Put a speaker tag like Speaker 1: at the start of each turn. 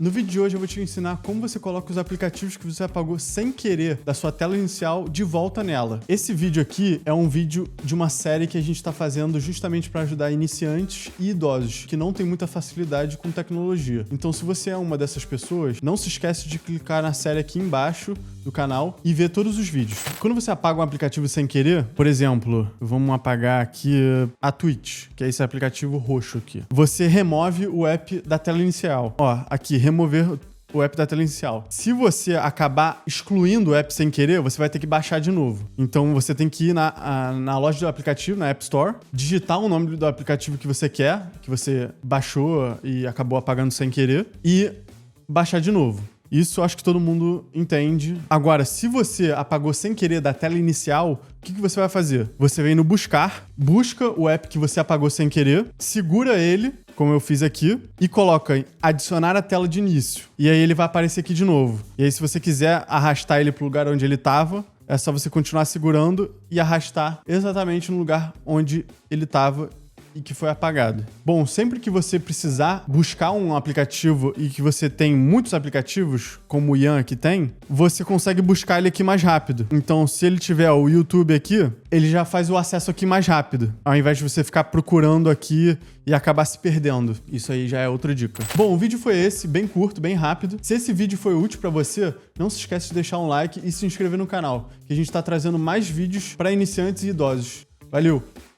Speaker 1: No vídeo de hoje eu vou te ensinar como você coloca os aplicativos que você apagou sem querer da sua tela inicial de volta nela. Esse vídeo aqui é um vídeo de uma série que a gente está fazendo justamente para ajudar iniciantes e idosos que não têm muita facilidade com tecnologia. Então, se você é uma dessas pessoas, não se esquece de clicar na série aqui embaixo do canal e ver todos os vídeos. Quando você apaga um aplicativo sem querer, por exemplo, vamos apagar aqui a Twitch, que é esse aplicativo roxo aqui. Você remove o app da tela inicial. Ó, aqui, remover o app da tela inicial. Se você acabar excluindo o app sem querer, você vai ter que baixar de novo. Então você tem que ir na loja do aplicativo, na App Store, digitar o nome do aplicativo que você quer, que você baixou e acabou apagando sem querer, e baixar de novo. Isso acho que todo mundo entende. Agora, se você apagou sem querer da tela inicial, o que você vai fazer? Você vem no buscar, busca o app que você apagou sem querer, segura ele, como eu fiz aqui, e coloca em adicionar a tela de início. E aí ele vai aparecer aqui de novo. E aí se você quiser arrastar ele para o lugar onde ele estava, é só você continuar segurando e arrastar exatamente no lugar onde ele estava e que foi apagado. Bom, sempre que você precisar buscar um aplicativo e que você tem muitos aplicativos, como o Ian aqui tem, você consegue buscar ele aqui mais rápido. Então, se ele tiver o YouTube aqui, ele já faz o acesso aqui mais rápido, ao invés de você ficar procurando aqui e acabar se perdendo. Isso aí já é outra dica. Bom, o vídeo foi esse, bem curto, bem rápido. Se esse vídeo foi útil pra você, não se esquece de deixar um like e se inscrever no canal, que a gente tá trazendo mais vídeos para iniciantes e idosos. Valeu!